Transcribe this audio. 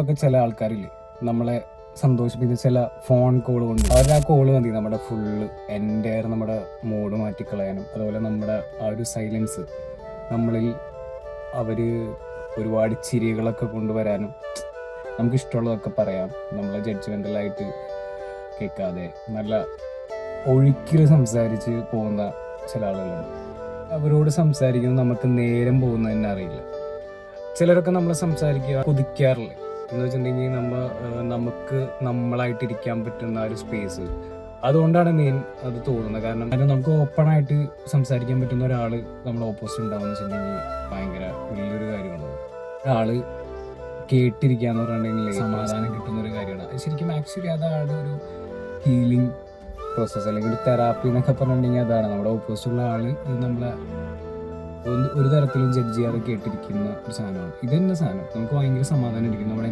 ഒക്കെ ചില ആൾക്കാരില്ലേ നമ്മളെ സന്തോഷിപ്പിക്കുന്ന ചില ഫോൺ കോൾ കൊണ്ട് അവരുടെ ആ കോള് മതി നമ്മുടെ ഫുള്ള് എൻ്റെ നമ്മുടെ മൂഡ് മാറ്റിക്കളയാനും അതുപോലെ നമ്മുടെ ആ ഒരു സൈലൻസ് നമ്മളിൽ അവർ ഒരുപാട് ചിരികളൊക്കെ കൊണ്ടുവരാനും നമുക്കിഷ്ടമുള്ളതൊക്കെ പറയാം. നമ്മളെ ജഡ്ജ്മെൻ്റലായിട്ട് കേൾക്കാതെ നല്ല ഒഴുക്കിൽ സംസാരിച്ച് പോകുന്ന ചില ആളുകളുണ്ട്. അവരോട് സംസാരിക്കുന്നത് നമുക്ക് നേരം പോകുന്നത് തന്നെ അറിയില്ല. ചിലരൊക്കെ നമ്മൾ സംസാരിക്കുക കൊതിക്കാറില്ല എന്ന് വെച്ചിട്ടുണ്ടെങ്കിൽ നമുക്ക് നമ്മളായിട്ടിരിക്കാൻ പറ്റുന്ന ഒരു സ്പേസ്. അതുകൊണ്ടാണ് മെയിൻ അത് തോന്നുന്നത്. കാരണം നമുക്ക് ഓപ്പണായിട്ട് സംസാരിക്കാൻ പറ്റുന്ന ഒരാൾ നമ്മൾ ഓപ്പോസിറ്റ് ഉണ്ടാവുമെന്ന് വെച്ചിട്ടുണ്ടെങ്കിൽ ഭയങ്കര വലിയൊരു കാര്യമാണ്. ഒരാൾ കേട്ടിരിക്കുക എന്ന് പറഞ്ഞിട്ടുണ്ടെങ്കിൽ സമാധാനം കിട്ടുന്നൊരു കാര്യമാണ്. ശരിക്കും ആക്ച്വലി അതാണ് ഒരു ഹീലിംഗ് പ്രോസസ്സ് അല്ലെങ്കിൽ ഒരു തെറാപ്പി എന്നൊക്കെ പറഞ്ഞിട്ടുണ്ടെങ്കിൽ അതാണ്. നമ്മുടെ ഓപ്പോസിറ്റുള്ള ആൾ നമ്മളെ ഒരു തരത്തിലും ജഡ്ജ് ചെയ്യാതെ കേട്ടിരിക്കുന്ന ഒരു സാധനമാണ്. ഇത് തന്നെ സാധനം നമുക്ക് ഭയങ്കര സമാധാനം ഇരിക്കും. നമ്മുടെ